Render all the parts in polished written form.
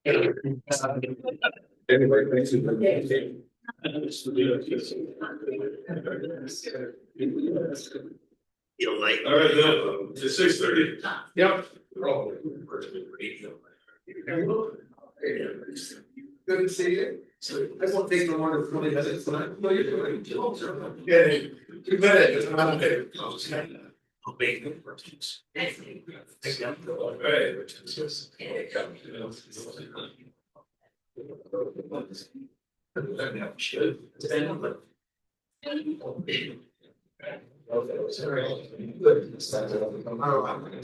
Anyway, thanks. All right, now it's 6:30. Yep. Good to see you. I won't take no more than 20 minutes tonight. No, you're doing it. Yeah, 2 minutes. I'll make them for us. All right.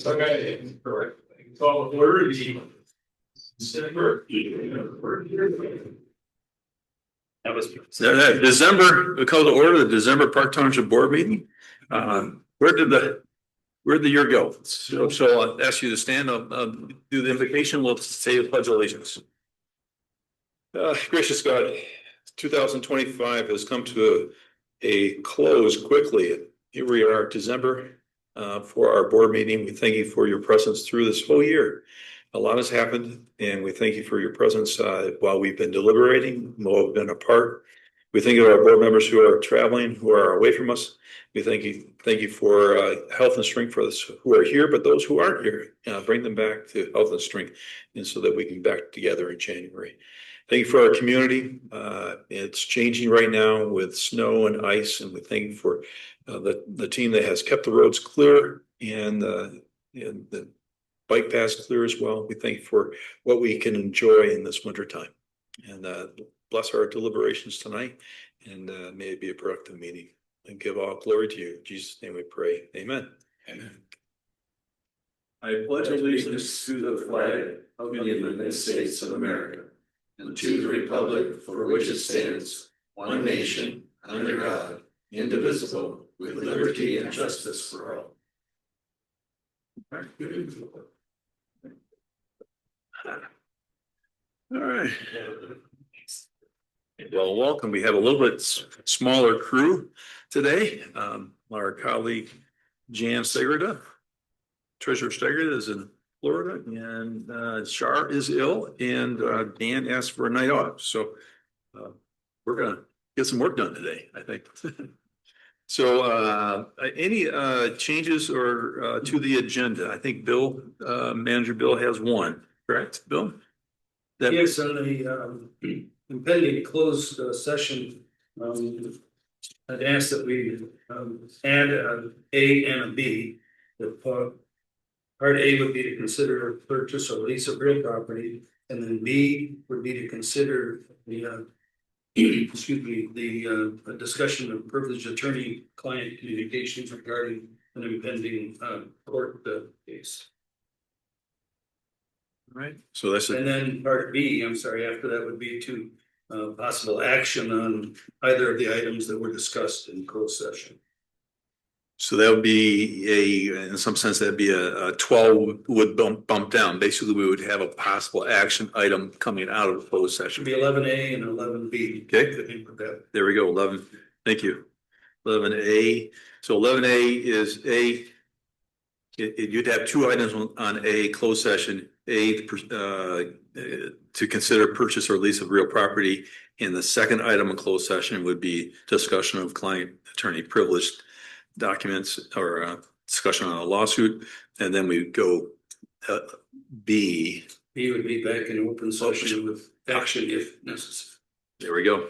Okay. Call to order the December. That was December. We call to order the December Park Township Board meeting. Where did the year go? So I'll ask you to stand up, do the invocation. We'll say the pledge of allegiance. Gracious God, 2025 has come to a close quickly. Here we are, December, for our board meeting. We thank you for your presence through this whole year. A lot has happened, and we thank you for your presence while we've been deliberating, while we've been apart. We thank you for our board members who are traveling, who are away from us. We thank you for health and strength for those who are here, but those who aren't here, bring them back to health and strength, and so that we can be back together in January. Thank you for our community. It's changing right now with snow and ice, and we thank you for the team that has kept the roads clear and the bike paths clear as well. We thank you for what we can enjoy in this winter time, and bless our deliberations tonight, and may it be a productive meeting. And give all glory to you. In Jesus' name we pray. Amen. Amen. I pledge allegiance to the flag of the United States of America and to the republic for which it stands, one nation, under God, indivisible, with liberty and justice for all. All right. Well, welcome. We have a little bit smaller crew today. Our colleague Jan Stegerda, Treasurer Stegerda, is in Florida, and Shar is ill, and Dan asked for a night off. So we're gonna get some work done today, I think. So any changes or to the agenda? I think Bill, Manager Bill, has one. Correct, Bill? Yes, on the impending closed session, I'd ask that we add an A and a B. The part A would be to consider a purchase or lease of real property, and then B would be to consider the the discussion of privileged attorney-client communications regarding an impending court case. Right. So that's it. And then part B, I'm sorry, after that would be to possible action on either of the items that were discussed in closed session. So that would be in some sense, that'd be a 12 would bump down. Basically, we would have a possible action item coming out of the closed session. It'd be 11A and 11B. Okay. There we go. 11. Thank you. 11A. So 11A is you'd have two items on a closed session. To consider purchase or lease of real property, and the second item in closed session would be discussion of client attorney privileged documents or discussion on a lawsuit, and then we go B. B would be back in open session with action if necessary. There we go.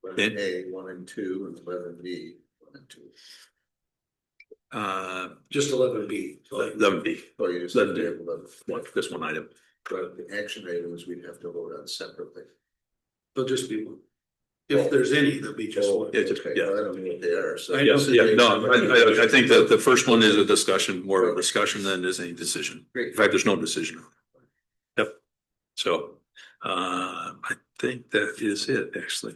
11A 1 and 2 and 11B 1 and 2. Just 11B. 11B. Oh, you just 11. This one item. But the action items we'd have to vote on separately. There'll just be one. If there's any, there'll be just one. Yeah, just, Okay, yeah. well, I don't know what they are. So Yes, yeah, no, I think that the first one is a discussion, more of a discussion than is any decision. Great. In fact, there's no decision. Yep. So I think that is it, actually.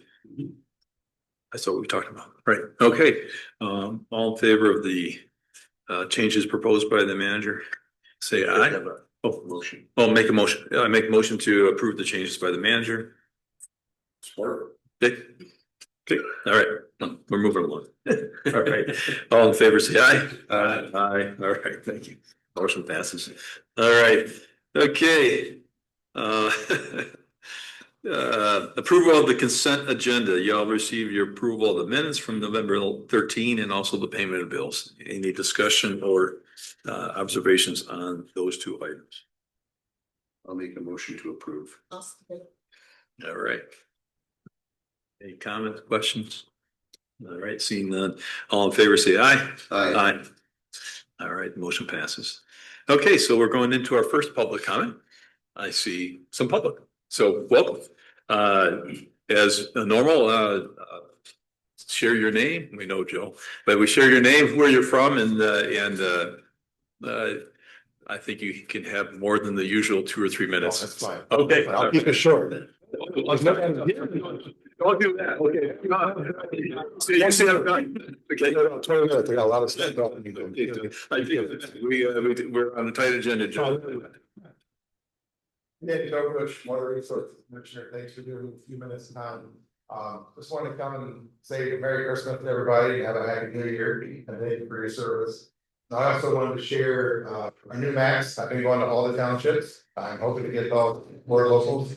That's what we talked about. Right. Okay. All in favor of the changes proposed by the manager, say aye. Motion. Oh, make a motion. I make a motion to approve the changes by the manager. Support. Okay. Okay. All right. We're moving along. All right. All in favor, say aye. Aye. All right. Thank you. Motion passes. All right. Okay. Uh, approval of the consent agenda. Y'all received your approval of the minutes from November 13 and also the payment of bills. Any discussion or observations on those two items? I'll make a motion to approve. All right. Any comments, questions? All right, seeing none. All in favor, say aye. Aye. All right, motion passes. Okay, so we're going into our first public comment. I see some public, so welcome. As normal, share your name. We know Joe, but we share your name, where you're from, and I think you can have more than the usual 2 or 3 minutes. Oh, that's fine. Okay, I'll keep it short. Don't do that. Okay. So you see that? Okay. No, 20 minutes. I got a lot of stuff. We're on a tight agenda, Joe. Yeah, Joe Bush, Water Resources Commissioner, thanks for giving me a few minutes of time. Just want to come and say Merry Christmas to everybody, have a happy New Year, and thank you for your service. I also wanted to share our new maps. I've been going to all the townships. I'm hoping to get all more locals.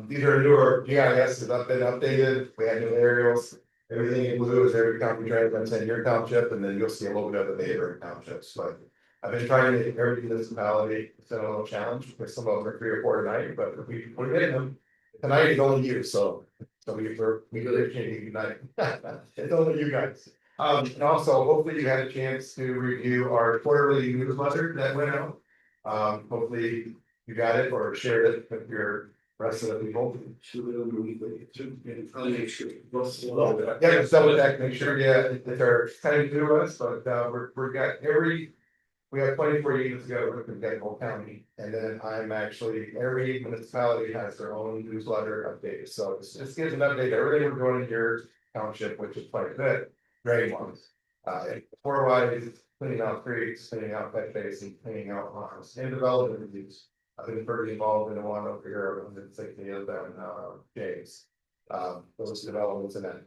These are newer GIS has been updated. We had new aerials. Everything in blue is every county represents in your township, and then you'll see a little bit of the neighboring townships. But I've been trying to make every municipality. It's been a little challenge because some of them are 3 or 4 tonight, but we're getting them. Tonight is only you, so we appreciate you tonight. It's only you guys. And also, hopefully you had a chance to review our quarterly newsletter that went out. Hopefully you got it or shared it with your rest of the people. Yeah, just double check, make sure, that they're kind of new to us, but we have 24 units to go with the whole county. And then every municipality has their own newsletter updated. So it just gives an update, everything we're doing in your township, which is quite a bit, great ones. 4 wise, cleaning out creeks, cleaning out pet basins, cleaning out ponds, and development reviews. I've been pretty involved in the one over here, and then 60 of them, James. Those developments in that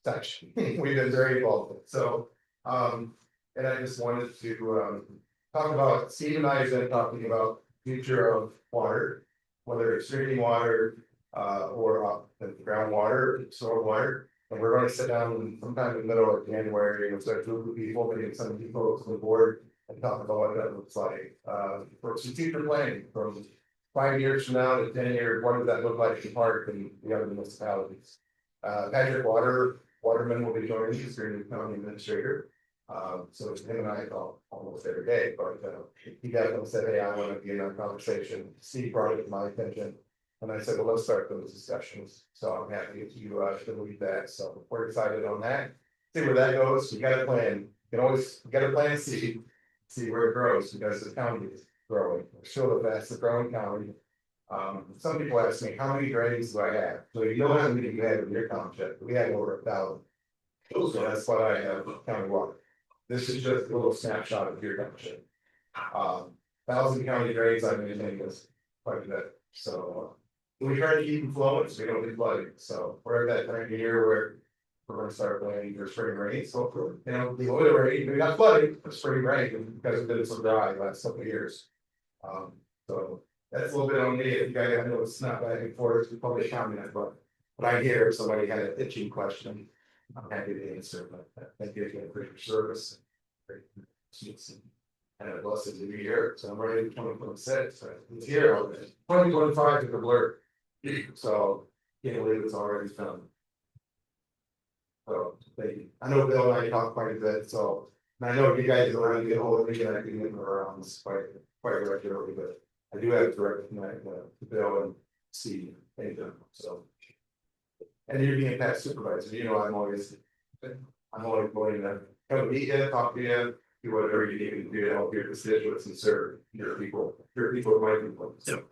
section, we've been very involved with. So, and I just wanted to talk about, Steve and I have been talking about future of water, whether it's drinking water or groundwater, soil water. And we're going to sit down sometime in the middle of January and start group of people, maybe some of you folks on the board, and talk about what that looks like for some future planning from 5 years from now to 10 years. What does that look like in park and the other municipalities? Patrick Waterman will be joining us, your new county administrator. So him and I talk almost every day, but he definitely said, hey, I want to be in that conversation. Steve brought it to my attention. And I said, well, let's start those discussions. So I'm happy to lead that. So we're excited on that. See where that goes. You got a plan. You got to plan C, see where it grows because the county is growing. We're still the fastest growing county. Some people ask me, how many drains do I have? So you know how many you have in your township. We have over 1,000. So that's what I have county water. This is just a little snapshot of your township. 1,000 county drains, I maintain this quite a bit. So we try to keep them flowing so we don't get flooding. So we're at that time of year where we're going to start planning for spring rain. So the little rain, maybe not flooding, but spring rain because it's been so dry the last couple of years. So that's a little bit on me. If you guys know it's not back and forth, you probably comment, but when I hear somebody had an itching question, I'm happy to answer. But thank you again for your service. And a blessed new year. So I'm ready for 2026. It's here. 2025 is a blur. So can't believe it's already done. So thank you. I know Bill and I talk quite a bit, so and I know you guys are going to get hold of me and I can get around this quite regularly, but I do have to recognize Bill and Steve. Thank them. So and you're being past supervisor, you know I'm always going to come meet you, talk to you, do whatever you need to do to help your constituents and serve your people, my people. Yep.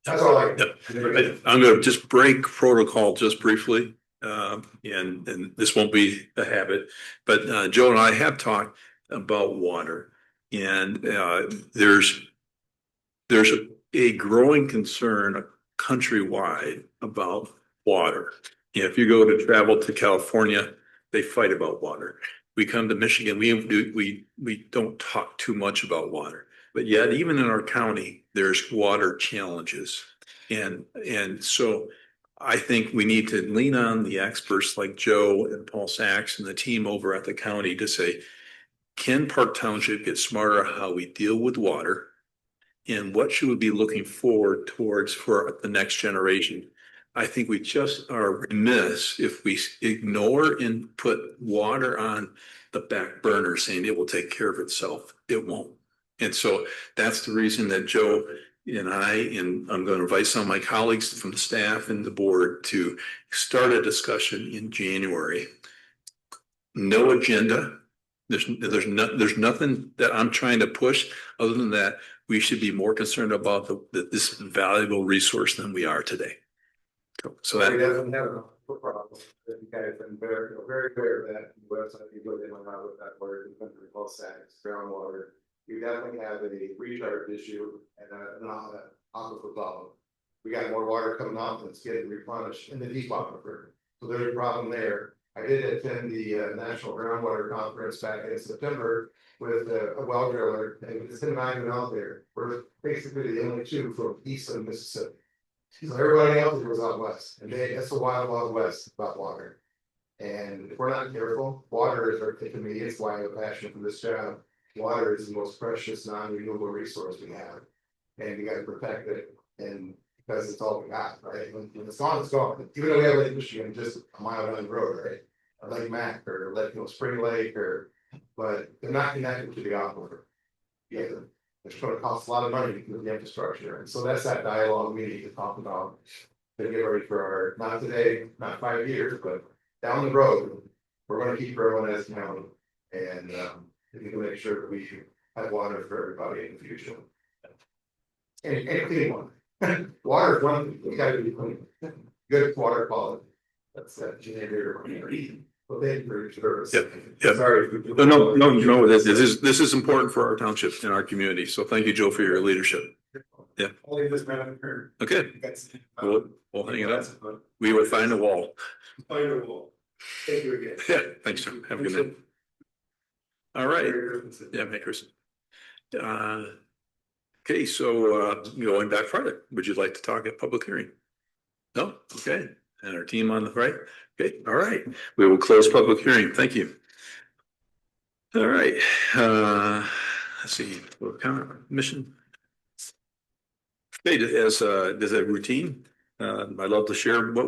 That's all I. Yep. I'm going to just break protocol just briefly. And this won't be a habit, but Joe and I have talked about water, and there's a growing concern countrywide about water. If you go to travel to California, they fight about water. We come to Michigan, we don't talk too much about water. But yet, even in our county, there's water challenges. And so I think we need to lean on the experts like Joe and Paul Sachs and the team over at the county to say, can Park Township get smarter how we deal with water? And what should we be looking forward towards for the next generation? I think we just are remiss if we ignore and put water on the back burner saying it will take care of itself. It won't. And so that's the reason that Joe and I'm going to invite some of my colleagues from the staff and the board to start a discussion in January. No agenda. There's nothing that I'm trying to push other than that we should be more concerned about this valuable resource than we are today. So We that, definitely have a problem. You guys have been very clear that the website you go in and out with that word, in country called SAGs, groundwater. You definitely have a recharge issue and an aquifer problem. We got more water coming off and it's getting replenished in the deep aquifer. So there's a problem there. I did attend the National Groundwater Conference back in September with a well driller, and it's been not even out there. We're basically the only two from east of Mississippi. So everybody else was out west, and that's the wild west about water. And if we're not careful, water is our, to me, it's why I have a passion for this job. Water is the most precious, non-renewable resource we have, and we got to protect it. And because it's all we got, right? When it's gone, it's gone. Even though we have Lake Michigan just a mile down the road, right? Or Lake Mac or Lake, Spring Lake, but they're not connected to the aquifer. Yeah, it's going to cost a lot of money to do the infrastructure, and so that's that dialogue we need to talk about to get ready for our, not today, not 5 years, but down the road. We're going to keep growing as a county, and we need to make sure that we have water for everybody in the future. And clean water. Water is one thing, we gotta be clean. Good water quality. That's that generator. Well, thank you for your service. Yep. Sorry. no, this is important for our township and our community. So thank you, Joe, for your leadership. Yeah. Only this man here. Okay, we'll hang it up. We will find a wall. Find a wall. Thank you again. Yeah, thanks, Joe. Have a good night. All right. Yeah, Merry Christmas. Okay, so going back farther, would you like to talk at public hearing? No? Okay. And our team on the right? Okay, all right. We will close public hearing. Thank you. All right. Let's see. What kind of mission? Okay, as a routine, I'd love to share what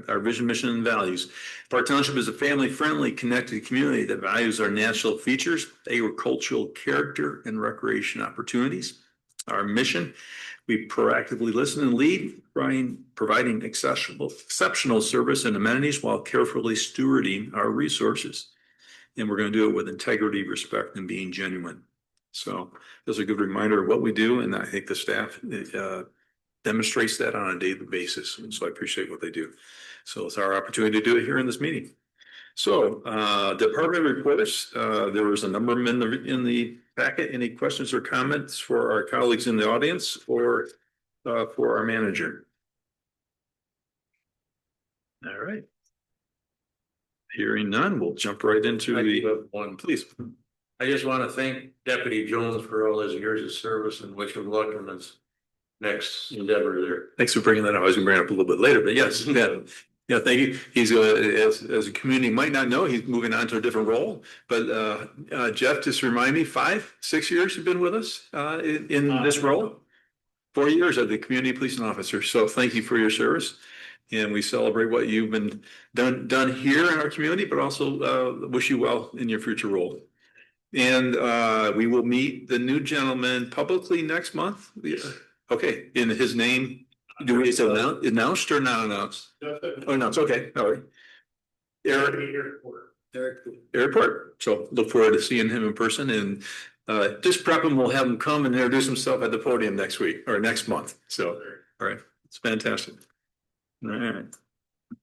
our vision, mission, and values. Park Township is a family-friendly, connected community that values our natural features, agricultural character, and recreation opportunities. Our mission, we proactively listen and lead, providing exceptional service and amenities while carefully stewarding our resources. And we're going to do it with integrity, respect, and being genuine. So that's a good reminder of what we do, and I think the staff demonstrates that on a daily basis. And so I appreciate what they do. So it's our opportunity to do it here in this meeting. So department reports, there was a number of them in the packet. Any questions or comments for our colleagues in the audience or for our manager? All right. Hearing none, we'll jump right into one, please. I just want to thank Deputy Jones for all his years of service and wish him luck in his next endeavor there. Thanks for bringing that up. I was going to bring it up a little bit later, but yes, yeah, thank you. He's as a community might not know, he's moving on to a different role. But Jeff, just remind me, 5-6 years you've been with us in this role. 4 years as the community policing officer. So thank you for your service, and we celebrate what you've been done here in our community, but also wish you well in your future role. And we will meet the new gentleman publicly next month. Okay, in his name. Do we say announced or not announced? Oh, announced. Okay, all right. Airport. So look forward to seeing him in person, and just prep him. We'll have him come and introduce himself at the podium next week or next month. So, all right, it's fantastic. All right.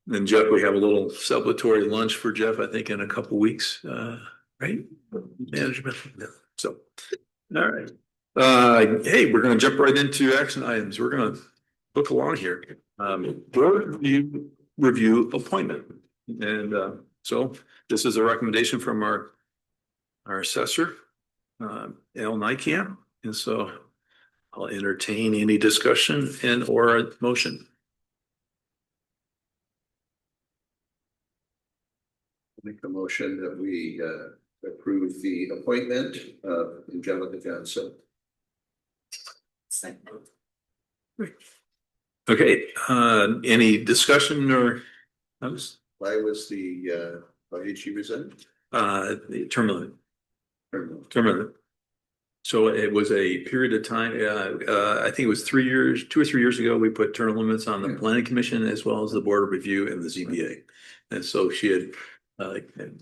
Then Jeff, we have a little celebratory lunch for Jeff, I think, in a couple weeks. Right? Management. So, all right. Hey, we're going to jump right into action items. We're going to look along here. Board review appointment. And so this is a recommendation from our assessor, Al Nykamp. And so I'll entertain any discussion and or a motion. Make a motion that we approve the appointment of Angelica Johnson. Okay, any discussion or Why was why did she resign? the term limit? Term limit. So it was a period of time, I think it was 3 years, 2 or 3 years ago, we put term limits on the planning commission as well as the board of review and the ZBA. And so she had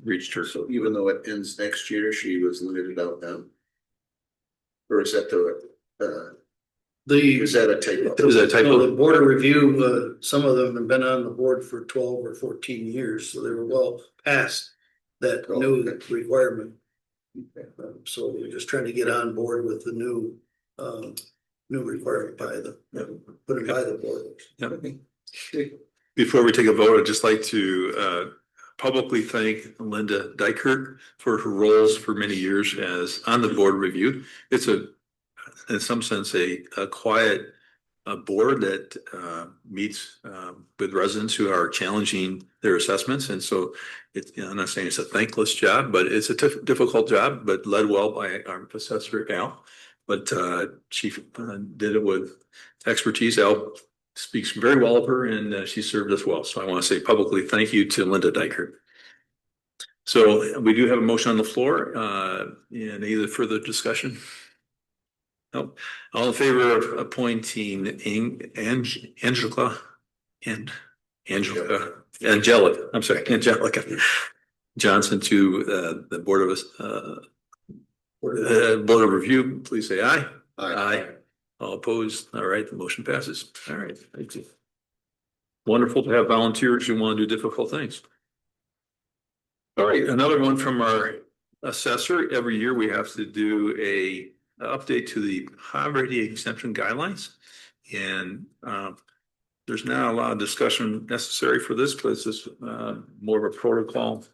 reached her. So even though it ends next year, she was limited out now? Or is that is that a typo? Is that a typo? No, the board of review, some of them have been on the board for 12 or 14 years, so they were well past that Oh, new okay. requirement. Okay. So we're just trying to get on board with the new requirement by put it by the board. Yep. Before we take a vote, I'd just like to publicly thank Linda Dykert for her roles for many years as on the board review. It's in some sense, a quiet board that meets with residents who are challenging their assessments. And so I'm not saying it's a thankless job, but it's a difficult job, but led well by our assessor, Al. But she did it with expertise. Al speaks very well of her and she served us well. So I want to say publicly thank you to Linda Dykert. So we do have a motion on the floor and either further discussion. No. All in favor of appointing Angelica, I'm sorry, Angelica Johnson to the Board of Review, please say aye. Aye. All opposed? All right, the motion passes. All right, thank you. Wonderful to have volunteers who want to do difficult things. All right, another one from our assessor. Every year we have to do a update to the poverty exemption guidelines. And there's not a lot of discussion necessary for this because it's more of a protocol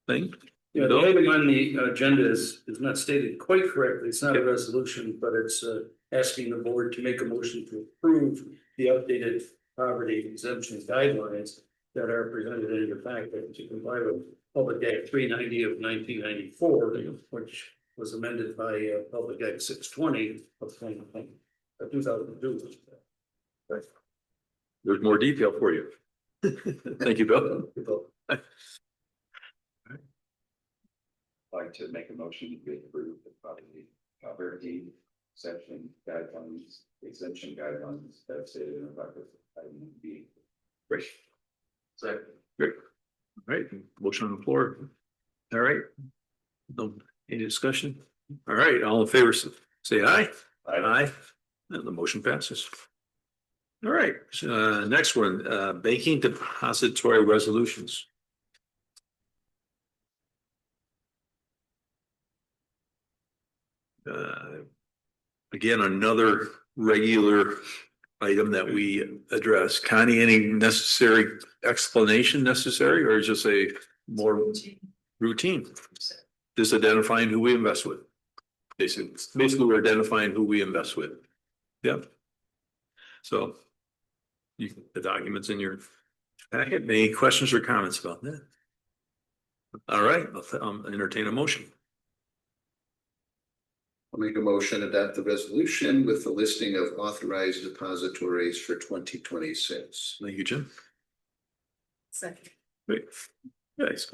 thing. Yeah, the item on the agenda is not stated quite correctly. It's not a resolution, but it's asking the board to make a motion to approve the updated poverty exemption guidelines that are presented in your packet to comply with Public Act 390 of 1994, which was amended by Public Act 620 of 2002. Right. There's more detail for you. Thank you, Bill. I'd like to make a motion to approve the poverty exemption guidelines that's stated in the bucket. Item B. Great. Second. Great. All right, motion on the floor. All right. No, any discussion? All right, all in favor, say aye. Aye. And the motion passes. All right, next one, banking depository resolutions. Again, another regular item that we address. Connie, any necessary explanation necessary or just a more routine? Just identifying who we invest with. Basically we're identifying who we invest with. Yep. So the documents in your packet. Any questions or comments about that? All right, I'll entertain a motion. I'll make a motion to adopt the resolution with the listing of authorized depositories for 2026. Thank you, Jim. Second. Great. Nice.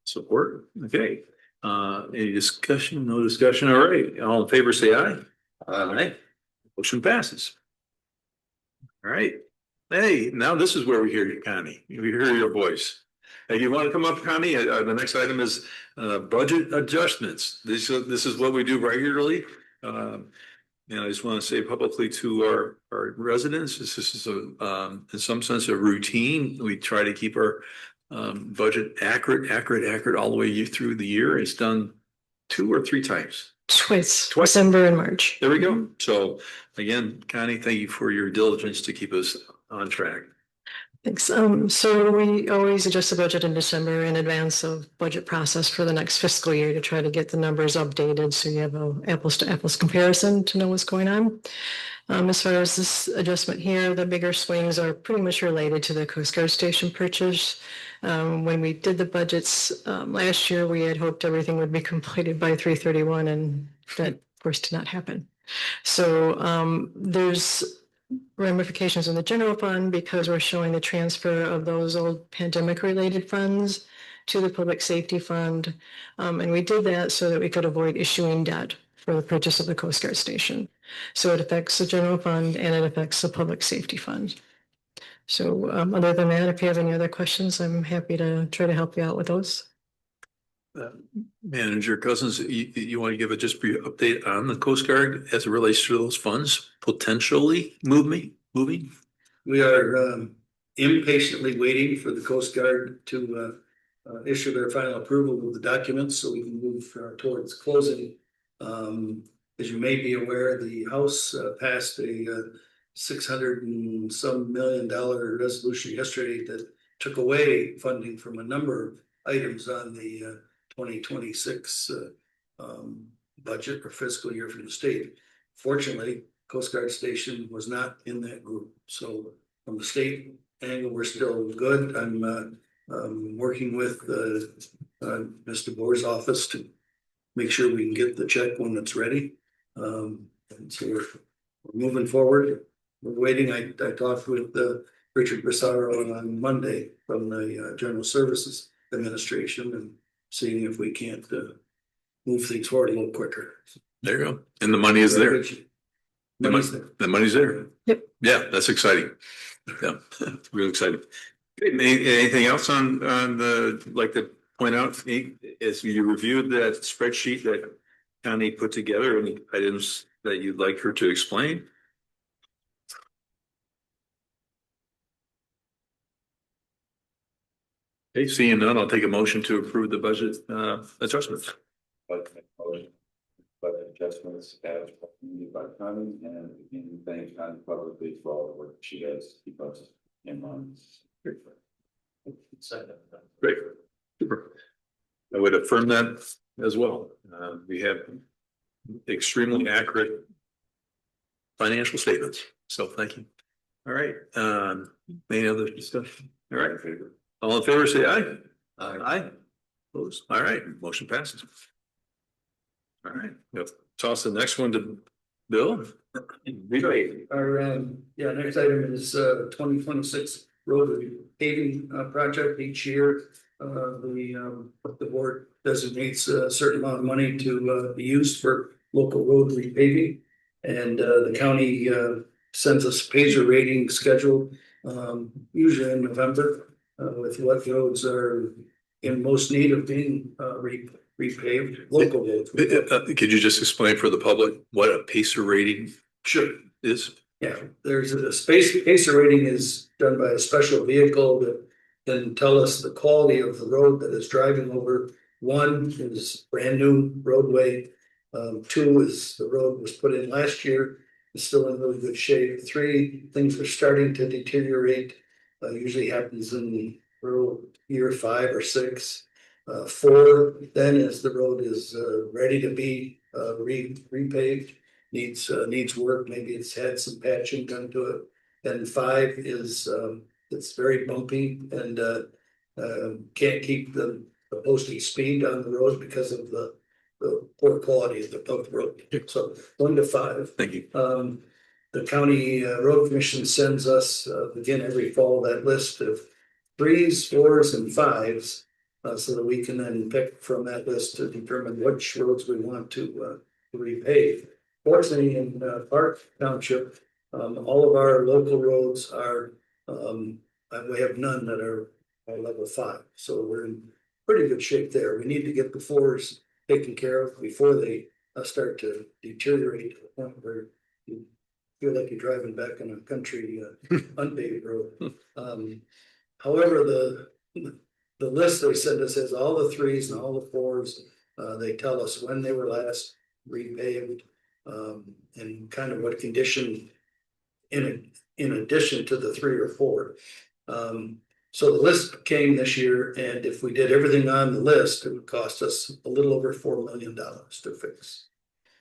Support. Okay. Any discussion? No discussion. All right. All in favor, say aye. Aye. Motion passes. All right. Hey, now this is where we hear you, Connie. We hear your voice. Hey, you want to come up, Connie? The next item is budget adjustments. This is what we do regularly. And I just want to say publicly to our residents, this is in some sense a routine. We try to keep our budget accurate all the way through the year. It's done 2 or 3 times. Twice. December and March. There we go. So again, Connie, thank you for your diligence to keep us on track. Thanks. So we always adjust the budget in December in advance of budget process for the next fiscal year to try to get the numbers updated so you have a apples to apples comparison to know what's going on. As far as this adjustment here, the bigger swings are pretty much related to the Coast Guard station purchase. When we did the budgets last year, we had hoped everything would be completed by 3/31, and that, of course, did not happen. So there's ramifications in the general fund because we're showing the transfer of those old pandemic related funds to the public safety fund. And we did that so that we could avoid issuing debt for the purchase of the Coast Guard station. So it affects the general fund and it affects the public safety fund. So other than that, if you have any other questions, I'm happy to try to help you out with those. Manager Cousins, you want to give a just brief update on the Coast Guard as it relates to those funds potentially moving? We are impatiently waiting for the Coast Guard to issue their final approval of the documents so we can move towards closing. As you may be aware, the House passed a $600 and some million resolution yesterday that took away funding from a number of items on the 2026 budget or fiscal year for the state. Fortunately, Coast Guard Station was not in that group. So from the state angle, we're still good. I'm working with Mr. Boer's office to make sure we can get the check when it's ready. And so we're moving forward. We're waiting. I talked with Richard Brisaro on Monday from the General Services Administration and seeing if we can't move things forward a little quicker. There you go. And the money is there. Money's there. The money's there. Yep. Yeah, that's exciting. Yeah, real exciting. Anything else on the, like to point out, as you reviewed that spreadsheet that Connie put together, any items that you'd like her to explain? Okay, seeing none, I'll take a motion to approve the budget adjustments. But adjustments as recommended by Connie, and again, thank Connie publicly for all the work she does to keep us in mind. Great. Super. I would affirm that as well. We have extremely accurate financial statements. So thank you. All right. Any other discussion? All right. All in favor, say aye. Aye. Opposed? All right. Motion passes. All right. We'll toss the next one to Bill. Our next item is 2026 road paving project. Each year, the board designates a certain amount of money to be used for local road repaving, and the county sends us Pacer rating schedule usually in November with what roads are in most need of being repaved, local roads. Could you just explain for the public what a Pacer rating is? Yeah, there's a Pacer rating is done by a special vehicle that can tell us the quality of the road that is driving over. One is brand new roadway. Two is the road was put in last year, it's still in really good shape. Three, things are starting to deteriorate. Usually happens in year 5 or 6. 4, then as the road is ready to be repaved, needs work. Maybe it's had some patching done to it. And 5 is it's very bumpy and can't keep the posted speed on the road because of the poor quality of the road. So 1 to 5. Thank you. The county road commission sends us again every fall that list of 3s, 4s, and 5s, so that we can then pick from that list to determine which roads we want to repave. Fortunately, in Park Township, all of our local roads are, we have none that are level 5. So we're in pretty good shape there. We need to get the 4s taken care of before they start to deteriorate to the point where you feel like you're driving back on a country unpaved road. However, the list they send us has all the 3s and all the 4s. They tell us when they were last repaved, and kind of what condition in addition to the 3 or 4. So the list came this year, and if we did everything on the list, it would cost us a little over $4 million to fix.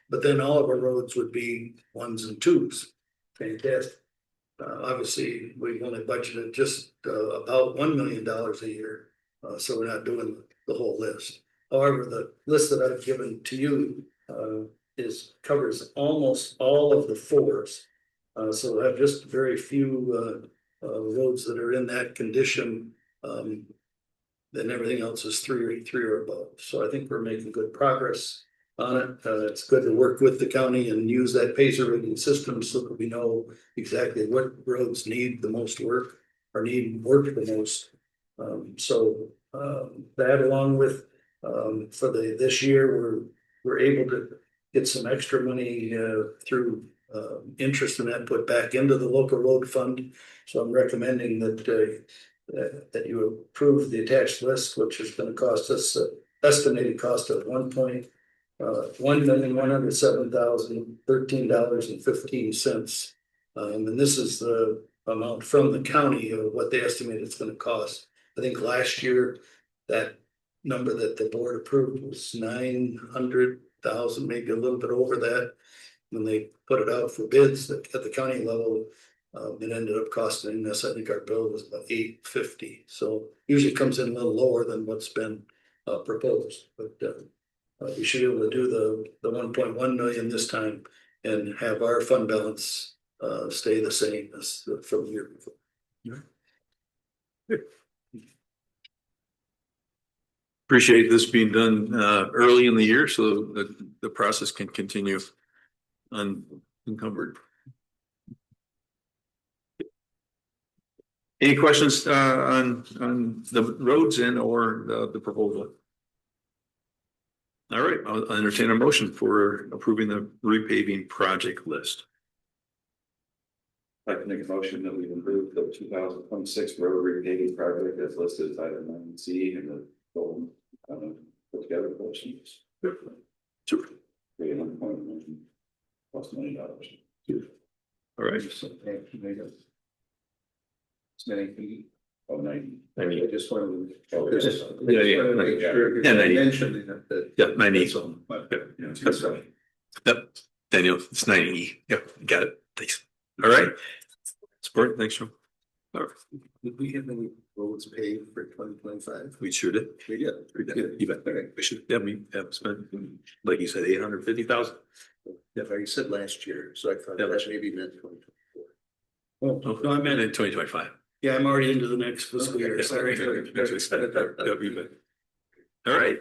But then all of our roads would be ones and twos. Fantastic. Obviously, we've only budgeted just about $1 million a year, so we're not doing the whole list. However, the list that I've given to you covers almost all of the fours. So I have just very few roads that are in that condition. Then everything else is three or above. So I think we're making good progress on it. It's good to work with the county and use that PACER rating system so that we know exactly what roads need the most work or need work the most. That along with for this year, we're able to get some extra money through interest in that put back into the local road fund. So I'm recommending that you approve the attached list, which is going to cost us estimated cost of $1,107,013.15. And this is the amount from the county of what they estimate it's going to cost. I think last year that number that the board approved was 900,000, maybe a little bit over that. When they put it out for bids at the county level, it ended up costing us, I think our bill was about $850. So usually comes in a little lower than what's been proposed, but we should be able to do the 1.1 million this time and have our fund balance stay the same as from the year before. Appreciate this being done early in the year so that the process can continue unencumbered. Any questions on the roads and or the proposal? All right, I'll entertain a motion for approving the repaving project list. I'd like to make a motion that we approve the 2026 road repaving project as listed as item 9C in the goal put together portions. Sure. $1.1 plus $1 million. All right. It's many feet. Oh, 90. I just wanted to. Oh, Just yeah. wanted to make sure. Yeah, 90. Mentioning that. Yeah, 90. That's all. That's right. Yep, Daniel, it's 90. Yep, got it. Thanks. All right. Support. Thanks, Joe. All right. Did we have any roads paved for 2025? We sure did. We did. We did. You bet. We should. Yeah, we have spent, like you said, 850,000. Yeah, you said last year, so I thought Yeah, that maybe meant 2024. Oh, no, I meant in 2025. Yeah, I'm already into the next fiscal year. Sorry. All right,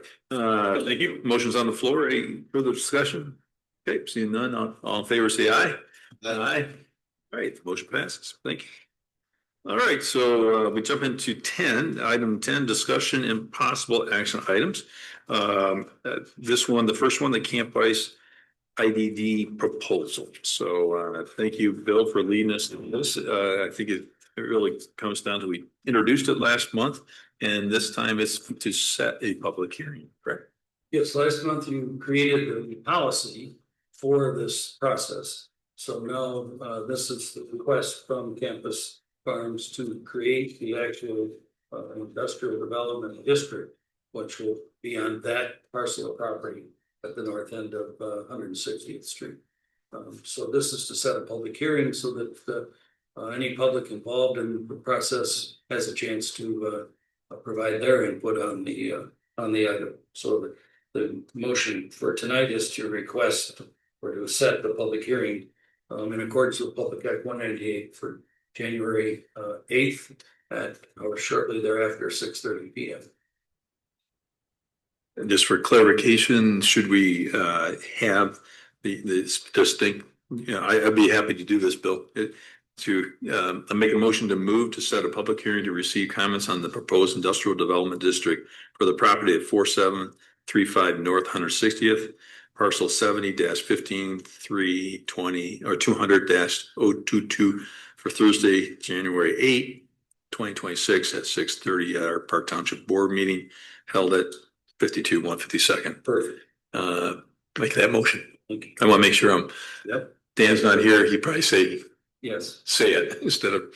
thank you. Motion's on the floor. Any further discussion? Okay, seeing none, all in favor, say aye. Aye. All right, the motion passes. Thank you. All right, so we jump into item 10, discussion and possible action items. This one, the first one, the Camp Ice IDD proposal. So thank you, Bill, for leading us through this. I think it really comes down to, we introduced it last month, and this time it's to set a public hearing, correct? Yes, last month you created a policy for this process. So now this is the request from Campus Farms to create the actual industrial development district, which will be on that parcel of property at the north end of 160th Street. So this is to set a public hearing so that any public involved in the process has a chance to provide their input on the item. So the motion for tonight is to request or to set the public hearing in accordance with Public Act 198 for January 8th or shortly thereafter, 6:30 p.m. And just for clarification, should we have this distinct, I'd be happy to do this, Bill, to make a motion to move to set a public hearing to receive comments on the proposed industrial development district for the property at 4735 North 160th, parcel 70-15-320 or 200-022 for Thursday, January 8, 2026 at 6:30 at our Park Township Board meeting held at 52 152nd. Perfect. Make that motion. I want to make sure Yep. Dan's not here. He'd probably say, Yes. say it instead of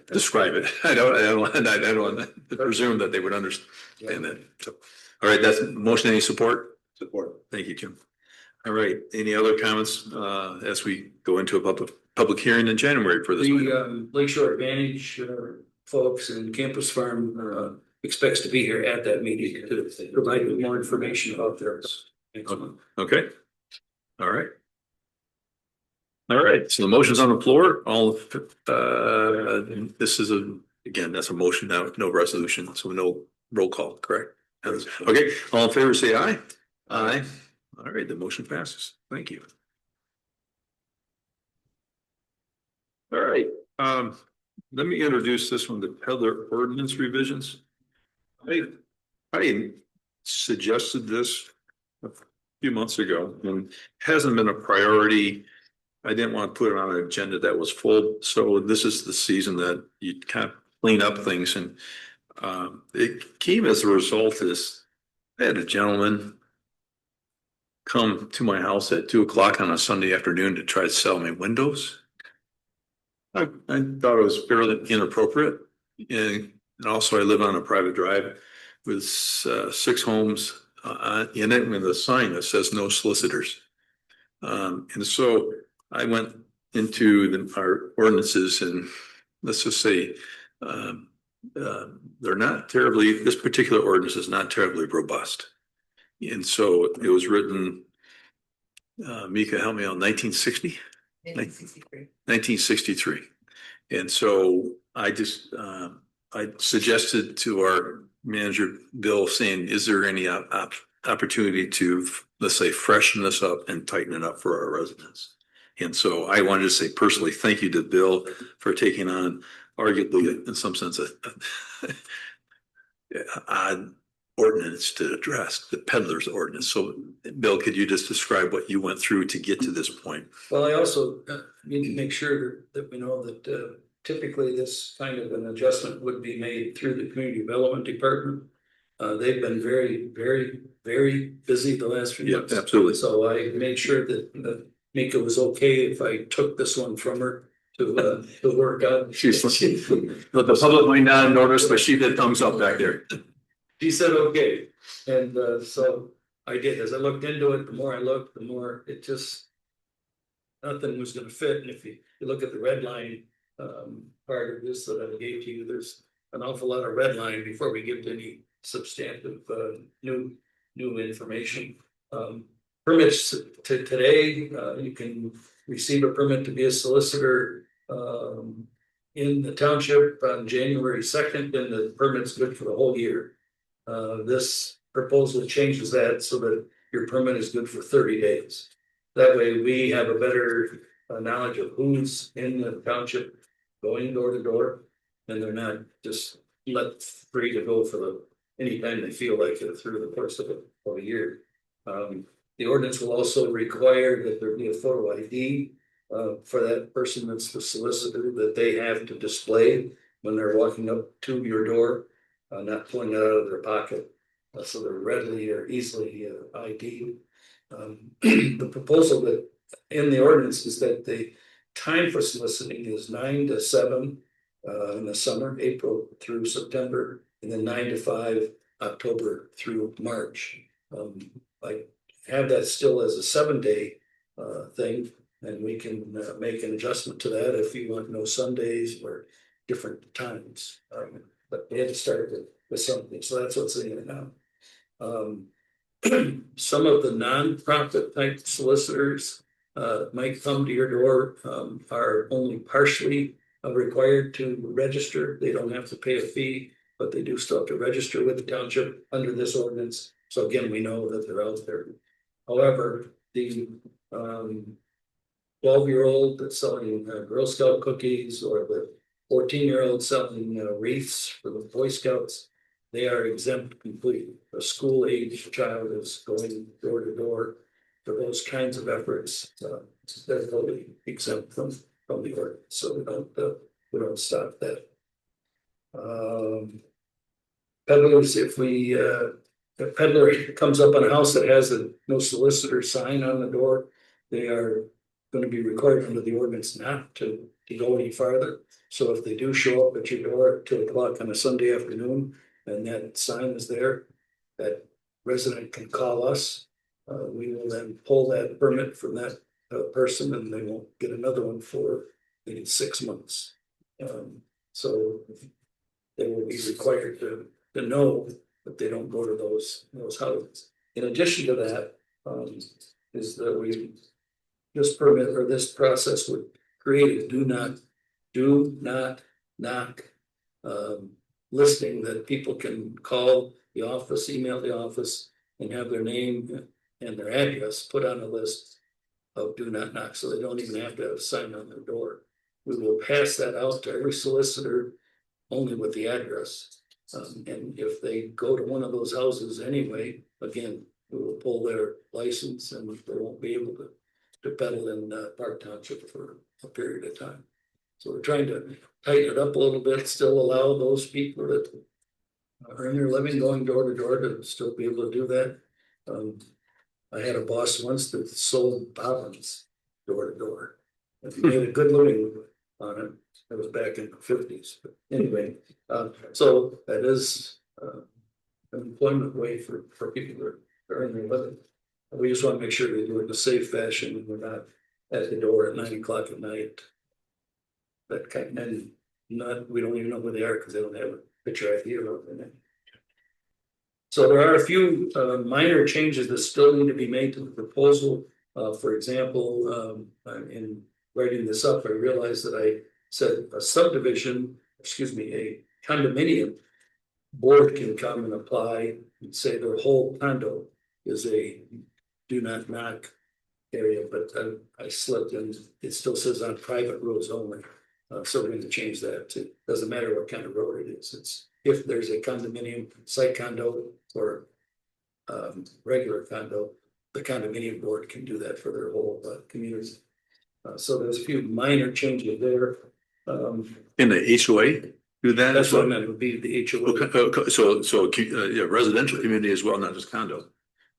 describe it. I don't want to presume that they would understand that. So, all right, that's motion. Any support? Support. Thank you, Jim. All right, any other comments as we go into a public hearing in January for this? The Lakeshore Advantage folks and Campus Farm expects to be here at that meeting to provide more information about theirs next month. Okay. All right. All right, so the motion's on the floor. This is again, that's a motion now, no resolution, so no roll call, correct? Okay, all in favor, say aye. Aye. All right, the motion passes. Thank you. All right, let me introduce this one, the peddler ordinance revisions. I suggested this a few months ago and hasn't been a priority. I didn't want to put it on an agenda that was full, so this is the season that you kind of clean up things, and it came as a result of this. I had a gentleman come to my house at 2 o'clock on a Sunday afternoon to try to sell me windows. I thought it was fairly inappropriate, and also I live on a private drive with 6 homes in it with a sign that says no solicitors, and so I went into our ordinances, and let's just say they're not terribly, this particular ordinance is not terribly robust. And so it was written, Mika, help me out, 1960? 1963. And so I just, I suggested to our manager, Bill, saying, is there any opportunity to, let's say, freshen this up and tighten it up for our residents? And so I wanted to say personally, thank you to Bill for taking on arguably in some sense odd ordinance to address, the peddler's ordinance. So Bill, could you just describe what you went through to get to this point? Well, I also need to make sure that we know that typically this kind of an adjustment would be made through the community development department. They've been very, very, very busy the last few months. Absolutely. So I made sure that Mika was okay if I took this one from her to work out. The public might not notice, but she did thumbs up back there. She said, okay. And so I did. As I looked into it, the more I looked, the more it just, nothing was going to fit. And if you look at the red line part of this that I gave to you, there's an awful lot of red line before we get to any substantive new information. Permits to today, you can receive a permit to be a solicitor in the township on January 2nd, and the permit's good for the whole year. This proposal changes that so that your permit is good for 30 days. That way we have a better knowledge of who's in the township going door to door, and they're not just let free to go for anytime they feel like it through the course of a year. The ordinance will also require that there be a photo ID for that person that's the solicitor that they have to display when they're walking up to your door, not pulling it out of their pocket. So they're readily or easily ID'd. The proposal that in the ordinance is that the time for soliciting is 9 to 7 in the summer, April through September, and then 9 to 5, October through March. I have that still as a 7-day thing, and we can make an adjustment to that if you want no Sundays or different times. But we had to start with something, so that's what's in it now. Some of the nonprofit type solicitors might come to your door are only partially required to register. They don't have to pay a fee, but they do still have to register with the township under this ordinance. So again, we know that they're out there. However, the 12-year-old that's selling Girl Scout cookies, or the 14-year-old selling wreaths for the Boy Scouts, they are exempt completely. A school age child is going door to door for those kinds of efforts. They're totally exempt from the ordinance, so we don't stop that. Peddlers, if a peddler comes up on a house that has a no solicitor sign on the door, they are gonna be required under the ordinance not to go any farther. So if they do show up at your door at 2 o'clock on a Sunday afternoon and that sign is there, that resident can call us. We will then pull that permit from that person and they won't get another one for maybe 6 months. So they will be required to know that they don't go to those houses. In addition to that, is that this permit or this process would create a do not knock listing that people can call the office, email the office, and have their name and their address put on a list of do not knock, so they don't even have to have a sign on their door. We will pass that out to every solicitor only with the address. And if they go to one of those houses anyway, again, we will pull their license and they won't be able to peddle in Park Township for a period of time. So we're trying to tighten it up a little bit, still allow those people that earn their living going door to door to still be able to do that. I had a boss once that sold bobbins door to door. If you made a good living on it, it was back in the 50s. But anyway, so that is an employment way for people to earn their living. We just want to make sure they do it in a safe fashion and we're not at the door at 9 o'clock at night. That kind, and we don't even know who they are because they don't have a picture ID or anything. So there are a few minor changes that still need to be made to the proposal. For example, in writing this up, I realized that I said a subdivision, a condominium board can come and apply and say their whole condo is a do not knock area, but I slipped and it still says on private roads only. So we're going to change that to, doesn't matter what kind of road it is. It's if there's a condominium, site condo, or regular condo, the condominium board can do that for their whole community. So there's a few minor changes there. In the HOA, do that That's as well? what I meant, would be the HOA. Okay, so yeah, residential community as well, not just condo.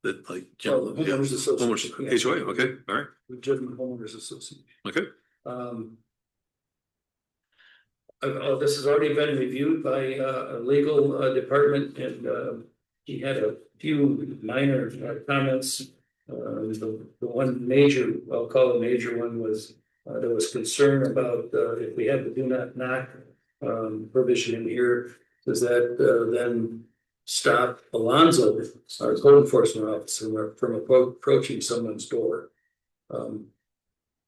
That like Well, the homeowners association. homeowners, HOA, okay, all right, Legitimate homeowners association. okay. This has already been reviewed by a legal department, and he had a few minor comments. The one major, I'll call a major one, was there was concern about if we have the do not knock provision in here, does that then stop Alonzo, our code enforcement officer, from approaching someone's door?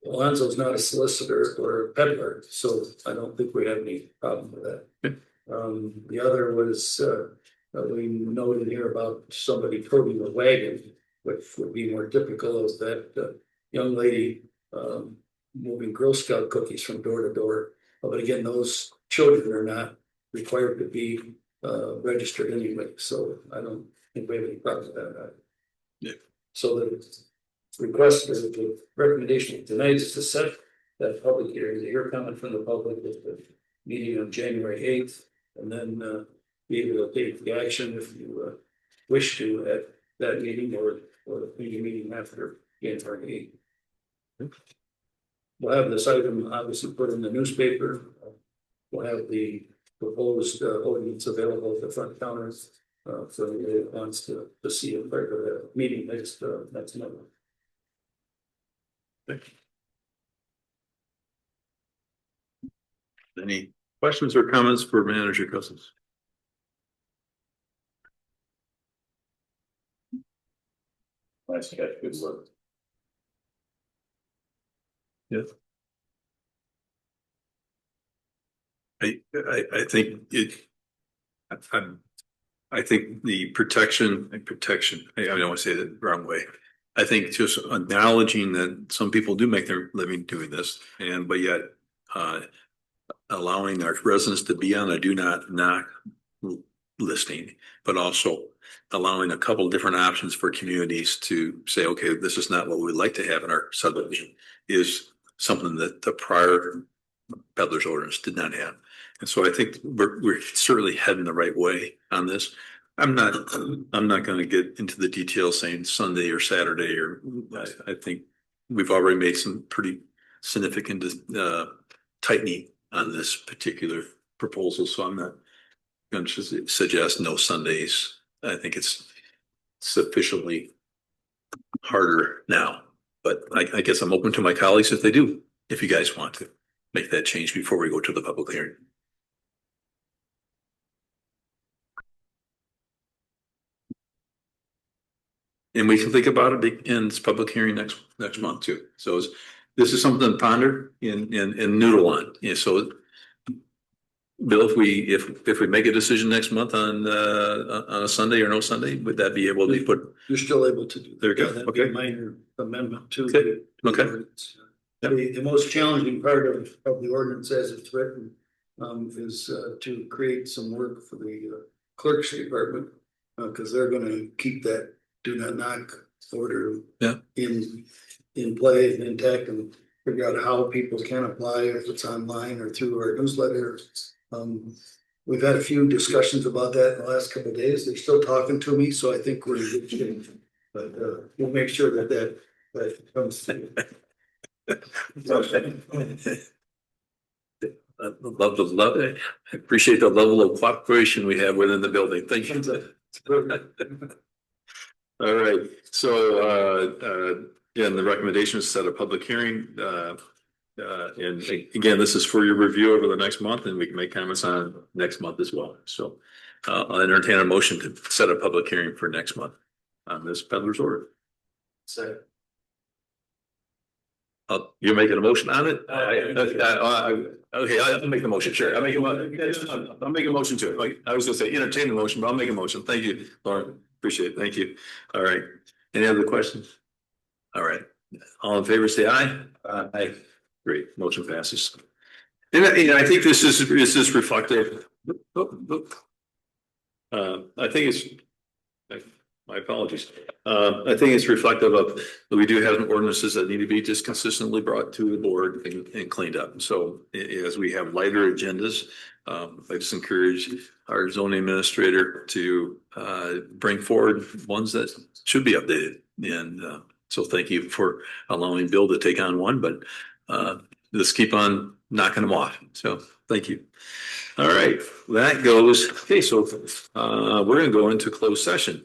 Alonzo's not a solicitor or a peddler, so I don't think we have any problem with that. The other was we noted here about somebody toting a wagon, which would be more typical of that young lady moving Girl Scout cookies from door to door. But again, those children are not required to be registered anyway, so I don't think we have any problem with that. Yeah. So the request or the recommendation tonight is to set that public hearing to hear comment from the public at the meeting on January 8th, and then be able to take the action if you wish to at that meeting or the meeting after January 8th. We'll have this item obviously put in the newspaper. We'll have the proposed ordinance available at the front counter for anybody that wants to see it prior to the meeting next month. Any questions or comments for Manager Cousins? Nice catch, good work. Yes. I think it. I think the protection. I don't want to say it the wrong way. I think just acknowledging that some people do make their living doing this, but yet allowing our residents to be on a do not knock listing, but also allowing a couple different options for communities to say, okay, this is not what we'd like to have in our subdivision, is something that the prior peddler's ordinance did not have. And so I think we're certainly heading the right way on this. I'm not going to get into the details saying Sunday or Saturday, or I think we've already made some pretty significant tightening on this particular proposal, so I'm not going to suggest no Sundays. I think it's sufficiently harder now, but I guess I'm open to my colleagues if they do, if you guys want to make that change before we go to the public hearing. And we can think about it in this public hearing next month too. So this is something to ponder and noodle on. Yeah, so Bill, if we make a decision next month on a Sunday or no Sunday, would that be able to be put? You're still able to do that. There you go. That'd be a Okay. minor amendment to Okay. the Okay. ordinance. The most challenging part of the ordinance as it's written is to create some work for the clerk's department because they're going to keep that do not knock order in play and intact and figure out how people can apply if it's online or through our newsletter. We've had a few discussions about that in the last couple of days. They're still talking to me, so I think we're in good shape. But we'll make sure that comes through. I appreciate the level of cooperation we have within the building. Thank you. All right, so again, the recommendation is set a public hearing. And again, this is for your review over the next month, and we can make comments on next month as well. So I'll entertain a motion to set a public hearing for next month on this peddler's order. So You're making a motion on it? Okay, I'll make the motion, sure. I'll make a motion to it. I was gonna say entertain the motion, but I'll make a motion. Thank you, Lauren. Appreciate it. Thank you. All right. Any other questions? All right. All in favor, say aye. Aye. Great. Motion passes. And I think this is reflective. I think it's, my apologies. I think it's reflective of, we do have ordinances that need to be just consistently brought to the board and cleaned up. So as we have lighter agendas, I just encourage our zoning administrator to bring forward ones that should be updated. And so thank you for allowing Bill to take on one, but let's keep on knocking them off. So thank you. All right, that goes. Okay, so we're going to go into closed session.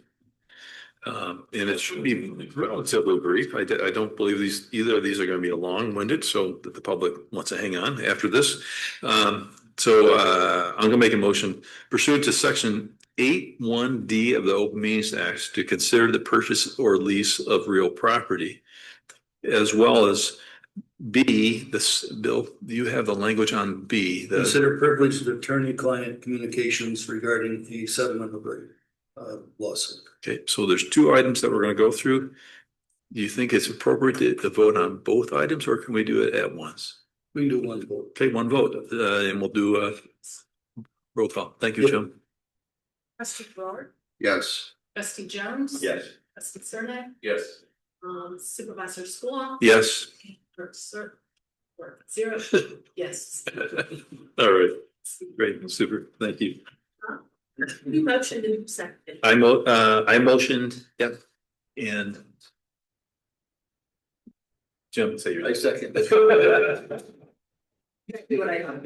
And it should be relatively brief. I don't believe either of these are going to be long-winded, so that the public wants to hang on after this. I'm going to make a motion pursuant to section 8(1)(d) of the Open Meetings Act to consider the purchase or lease of real property, as well as B, this, Bill, you have the language on B. Consider privileged attorney-client communications regarding the settlement of a lawsuit. Okay, so there's two items that we're going to go through. Do you think it's appropriate to vote on both items, or can we do it at once? We can do one vote. Okay, one vote, and we'll do roll call. Thank you, Jim. Trustee Brewer, Yes. trustee Jones. Yes. Trustee Cernak, Yes. supervisor School. Yes. Zero, yes. All right, great, super, thank you. You motioned and you seconded. I motioned, yep, and Jim, say your. I second. Do what I want.